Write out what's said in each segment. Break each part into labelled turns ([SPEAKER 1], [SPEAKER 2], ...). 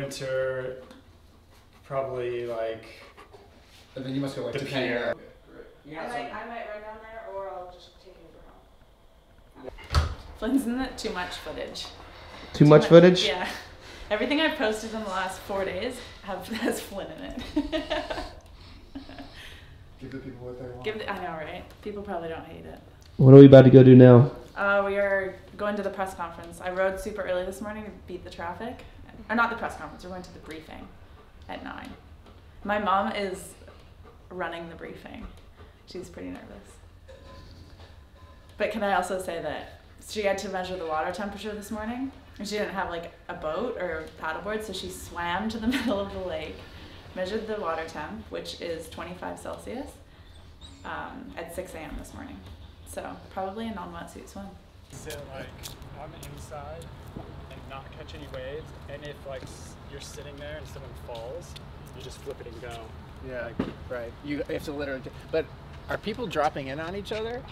[SPEAKER 1] Winter, probably like.
[SPEAKER 2] And then you must go like
[SPEAKER 1] the
[SPEAKER 2] to
[SPEAKER 1] pier.
[SPEAKER 3] Yeah, I might run down there, or I'll just take an Uber home. Flynn's in it too much footage.
[SPEAKER 4] Too much footage?
[SPEAKER 3] Yeah. Everything I've posted in the last 4 days has Flynn in it.
[SPEAKER 2] Give the people what they want.
[SPEAKER 3] I know, right? People probably don't hate it.
[SPEAKER 4] What are we about to go do now?
[SPEAKER 3] We are going to the press conference. I rode super early this morning to beat the traffic. Or not the press conference, we're going to the briefing at 9. My mom is running the briefing. She's pretty nervous. But can I also say that she had to measure the water temperature this morning, and she didn't have like a boat or a paddleboard, so she swam to the middle of the lake, measured the water temp, which is 25 Celsius, at 6 a.m. this morning. So probably a non-wetsuit swim.
[SPEAKER 1] Sit like on the inside and not catch any waves, and if like you're sitting there and someone falls, you just flip it and go.
[SPEAKER 5] Yeah, right. You have to literally. But are people dropping in on each other?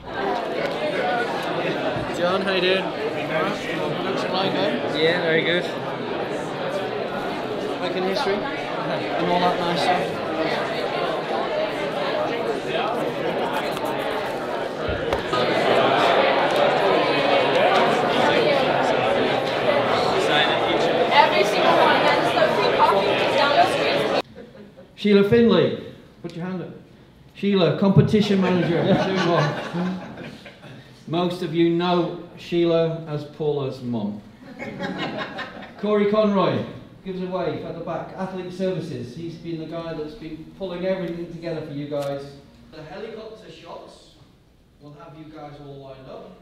[SPEAKER 6] John, how you doing?
[SPEAKER 5] Looks like good.
[SPEAKER 6] Yeah, very good.
[SPEAKER 5] Making history and all that nice stuff.
[SPEAKER 3] Every single one, that's the free coffee just down the street.
[SPEAKER 4] Sheila Finley, put your hand up. Sheila, competition manager. Doing what? Most of you know Sheila as Paula's mum. Corey Conroy, gives a wave at the back. Athlete Services, he's been the guy that's been pulling everything together for you guys. The helicopter shots will have you guys all lined up.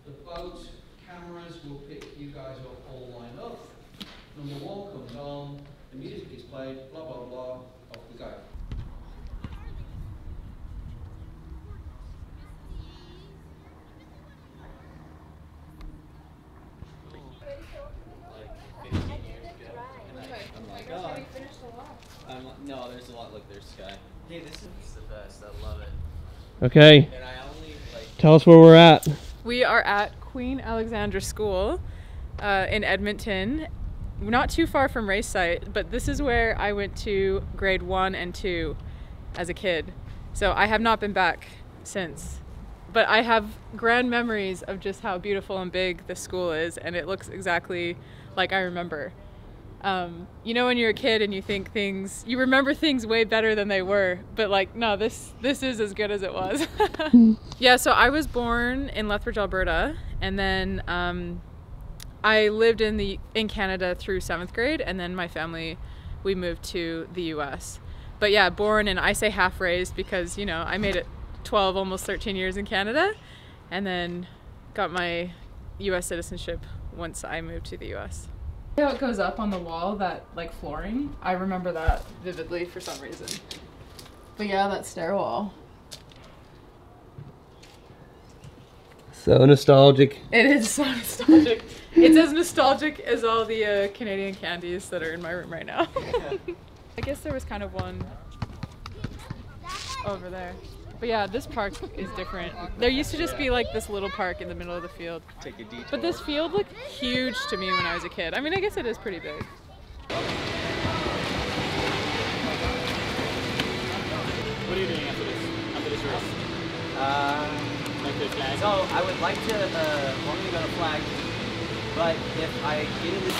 [SPEAKER 4] The boat cameras will pick you guys up all lined up. Number 1 comes on, the music is played, blah blah blah, off we go.
[SPEAKER 6] No, there's a lot. Look, there's Sky. Hey, this is the best. I love it.
[SPEAKER 4] Okay,
[SPEAKER 6] And I only like.
[SPEAKER 4] tell us where we're at.
[SPEAKER 7] We are at Queen Alexandra School in Edmonton, not too far from race site, but this is where I went to grade 1 and 2 as a kid. So I have not been back since. But I have grand memories of just how beautiful and big the school is, and it looks exactly like I remember. You know when you're a kid and you think things, you remember things way better than they were, but like, no, this is as good as it was. Yeah, so I was born in Lethbridge, Alberta, and then I lived in Canada through 7th grade, and then my family, we moved to the US. But yeah, born, and I say half raised because, you know, I made it 12, almost 13 years in Canada, and then got my US citizenship once I moved to the US. How it goes up on the wall, that like flooring, I remember that vividly for some reason. But yeah, that stairwell.
[SPEAKER 4] So nostalgic.
[SPEAKER 7] It is so nostalgic. It's as nostalgic as all the Canadian candies that are in my room right now. I guess there was kind of one over there. But yeah, this park is different. There used to just be like this little park in the middle of the field.
[SPEAKER 6] Take a detour.
[SPEAKER 7] But this field looked huge to me when I was a kid. I mean, I guess it is pretty big.
[SPEAKER 1] What are you doing after this race? Like the flag?
[SPEAKER 6] So I would like to want me to go to flag, but if I get in this.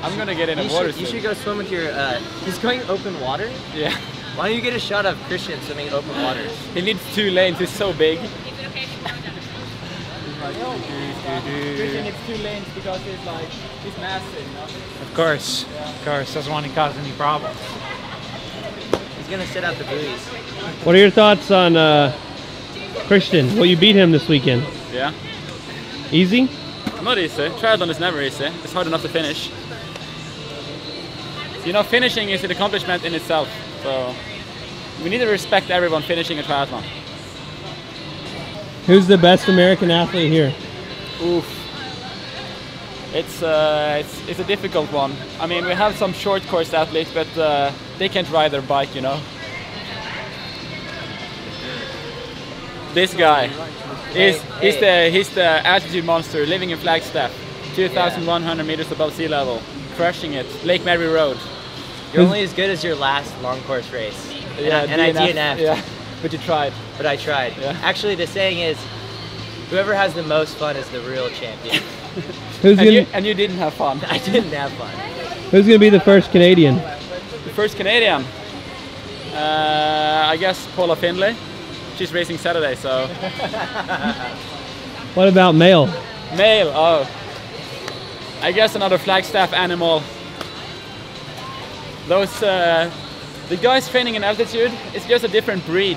[SPEAKER 1] I'm gonna get in the water.
[SPEAKER 6] You should go swim with your. He's going open water.
[SPEAKER 1] Yeah.
[SPEAKER 6] Why don't you get a shot of Christian swimming open waters?
[SPEAKER 1] He needs 2 lanes. He's so big.
[SPEAKER 5] Christian needs 2 lanes because he's massive, you know?
[SPEAKER 8] Of course, doesn't want to cause any problems.
[SPEAKER 6] He's gonna sit out the buoys.
[SPEAKER 4] What are your thoughts on Christian? Well, you beat him this weekend.
[SPEAKER 1] Yeah.
[SPEAKER 4] Easy?
[SPEAKER 1] Not easy. Triathlon is never easy. It's hard enough to finish. You know, finishing is an accomplishment in itself. So we need to respect everyone finishing a triathlon.
[SPEAKER 4] Who's the best American athlete here?
[SPEAKER 1] Oof. It's a difficult one. I mean, we have some short course athletes, but they can't ride their bike, you know. this guy. He's the altitude monster living in Flagstaff, 2,100 meters above sea level, crushing it. Lake Mary Road.
[SPEAKER 6] You're only as good as your last long course race.
[SPEAKER 1] Yeah,
[SPEAKER 6] and I DNF'd.
[SPEAKER 1] Yeah, but you tried.
[SPEAKER 6] But I tried.
[SPEAKER 1] Yeah.
[SPEAKER 6] Actually, the saying is, whoever has the most fun is the real champion.
[SPEAKER 1] And you didn't have fun.
[SPEAKER 6] I didn't have fun.
[SPEAKER 9] Who's gonna be the first Canadian?
[SPEAKER 1] The first Canadian? I guess Paula Findlay. She's racing Saturday, so.
[SPEAKER 9] What about male?
[SPEAKER 1] Male, oh. I guess another Flagstaff animal. Those, the guys training in altitude, it's just a different breed.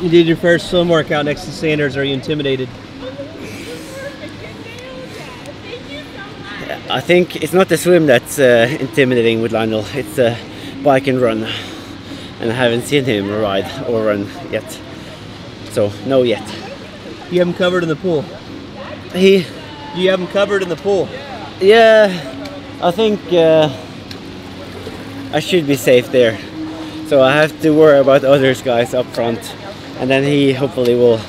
[SPEAKER 9] You did your first swim workout next to Sanders. Are you intimidated?
[SPEAKER 10] I think it's not the swim that's intimidating with Lionel. It's the bike and run. And I haven't seen him ride or run yet. So, no yet.
[SPEAKER 9] You have him covered in the pool?
[SPEAKER 10] You
[SPEAKER 9] have him covered in the pool?
[SPEAKER 10] Yeah, I think I should be safe there. So I have to worry about other guys up front. And then he hopefully will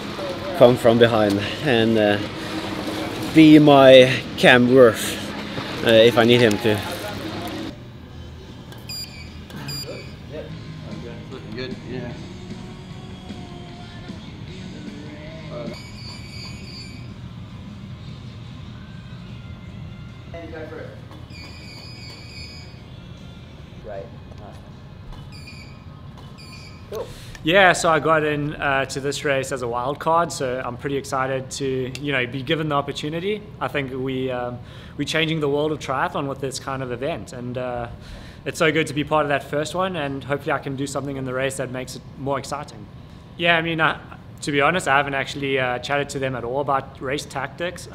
[SPEAKER 10] come from behind and be my Cam Worth if I need him to.
[SPEAKER 4] Looking good, yeah.
[SPEAKER 6] Right.
[SPEAKER 1] Cool. Yeah, so I got in to this race as a wild card, so I'm pretty excited to be given the opportunity. I think we're changing the world of triathlon with this kind of event, and it's so good to be part of that first one, and hopefully I can do something in the race that makes it more exciting. Yeah, I mean, to be honest, I haven't actually chatted to them at all about race tactics.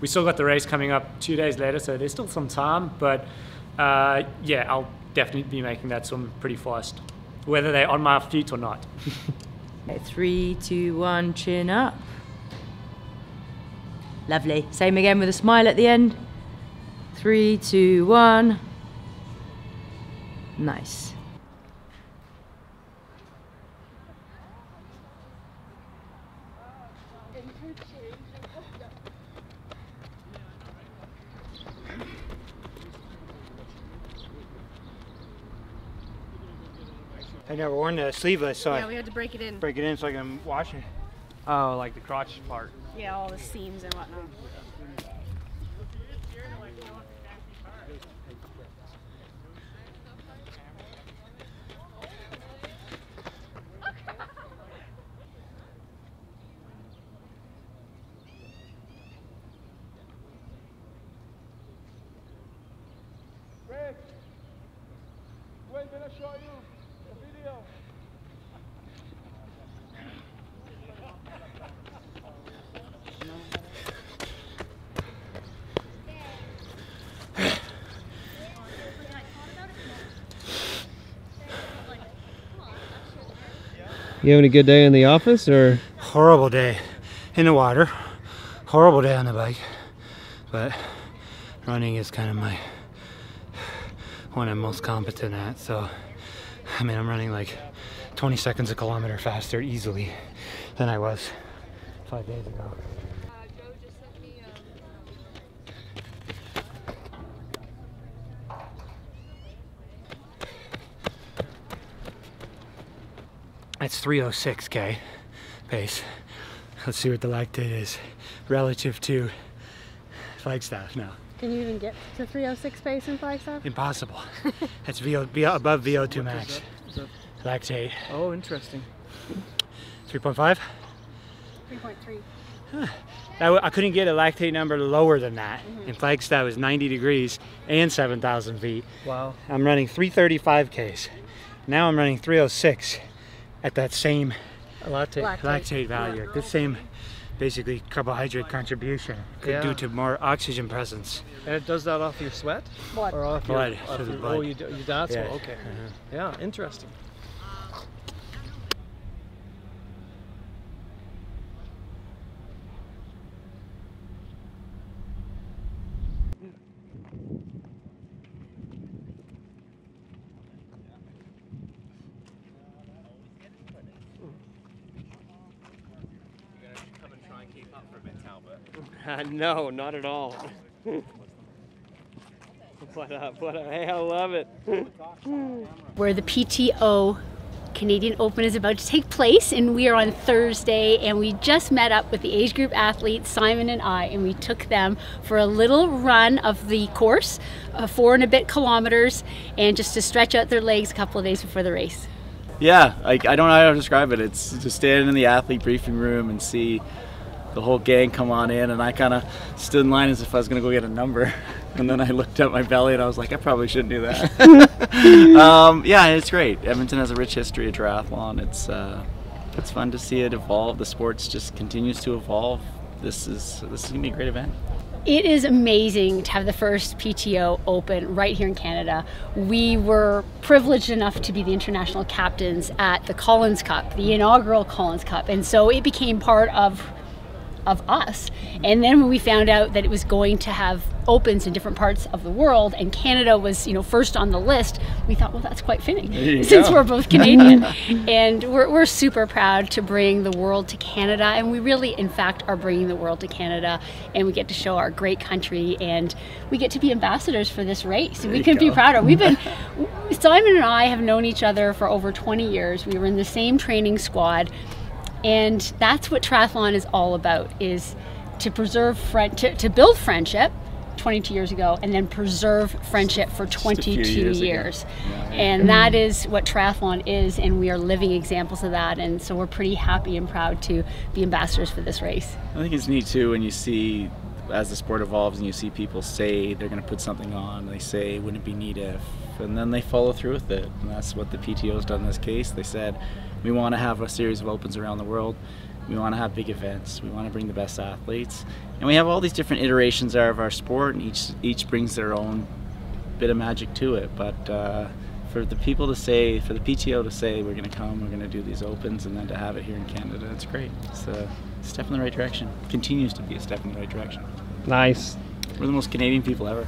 [SPEAKER 1] We still got the race coming up 2 days later, so there's still some time, but yeah, I'll definitely be making that swim pretty fast, whether they're on my feet or not.
[SPEAKER 11] Okay, 3, 2, 1, chin up. Lovely. Same again with a smile at the end. 3, 2, 1. Nice.
[SPEAKER 8] I never worn the sleeveless, so
[SPEAKER 12] yeah, we had to break it in.
[SPEAKER 8] Break it in so I can wash it. Oh, like the crotch part.
[SPEAKER 12] Yeah, all the seams and whatnot.
[SPEAKER 13] Rick, wait a minute, show you a video.
[SPEAKER 9] You having a good day in the office, or?
[SPEAKER 8] Horrible day in the water, horrible day on the bike, but running is kind of one I'm most competent at. So I mean, I'm running like 20 seconds a kilometer faster easily than I was 5 days ago. It's 3:06K pace. Let's see what the lactate is relative to Flagstaff now.
[SPEAKER 12] Can you even get to 3:06 pace in Flagstaff?
[SPEAKER 8] Impossible. It's above VO2 max.
[SPEAKER 9] Is that?
[SPEAKER 8] Lactate.
[SPEAKER 9] Oh, interesting.
[SPEAKER 8] 3.5?
[SPEAKER 12] 3.3.
[SPEAKER 8] Huh. I couldn't get a lactate number lower than that. In Flagstaff, it was 90 degrees and 7,000 feet.
[SPEAKER 9] Wow.
[SPEAKER 8] I'm running 335 Ks. Now I'm running 306 at that same lactate value, the same basically carbohydrate contribution due to more oxygen presence.
[SPEAKER 9] And it does that off your sweat?
[SPEAKER 12] Blood.
[SPEAKER 9] Or off
[SPEAKER 8] Blood.
[SPEAKER 9] Your, off
[SPEAKER 8] So the
[SPEAKER 9] your,
[SPEAKER 8] blood.
[SPEAKER 9] Oh, that's
[SPEAKER 8] Yeah.
[SPEAKER 9] what, okay. Yeah, interesting. No, not at all. But hey, I love it.
[SPEAKER 14] Where the PTO Canadian Open is about to take place, and we are on Thursday, and we just met up with the age group athletes, Simon and I, and we took them for a little run of the course, 4 and a bit kilometers, and just to stretch out their legs a couple of days before the race.
[SPEAKER 15] Yeah, like I don't know how to describe it. It's just standing in the athlete briefing room and see the whole gang come on in, and I kind of stood in line as if I was going to go get a number. And then I looked at my belly and I was like, I probably shouldn't do that. Yeah, it's great. Edmonton has a rich history of triathlon. It's fun to see it evolve. The sports just continues to evolve. This is going to be a great event.
[SPEAKER 14] It is amazing to have the first PTO Open right here in Canada. We were privileged enough to be the international captains at the Collins Cup, the inaugural Collins Cup, and so it became part of us. And then when we found out that it was going to have opens in different parts of the world, and Canada was, first on the list, we thought, well, that's quite fitting since we're both Canadian. And we're super proud to bring the world to Canada, and we really, in fact, are bringing the world to Canada, and we get to show our great country, and we get to be ambassadors for this race. We couldn't be prouder. Simon and I have known each other for over 20 years. We were in the same training squad. And that's what triathlon is all about, is to preserve, to build friendship 22 years ago, and then preserve friendship for 22 years. And that is what triathlon is, and we are living examples of that. And so we're pretty happy and proud to be ambassadors for this race.
[SPEAKER 15] I think it's neat too when you see, as the sport evolves, and you see people say they're going to put something on, they say, wouldn't it be neat if, and then they follow through with it. And that's what the PTO's done in this case. They said, we want to have a series of opens around the world. We want to have big events. We want to bring the best athletes. And we have all these different iterations of our sport, and each brings their own bit of magic to it. But for the people to say, for the PTO to say, we're going to come, we're going to do these opens, and then to have it here in Canada, it's great. It's a step in the right direction. Continues to be a step in the right direction.
[SPEAKER 9] Nice.
[SPEAKER 15] We're the most Canadian people ever.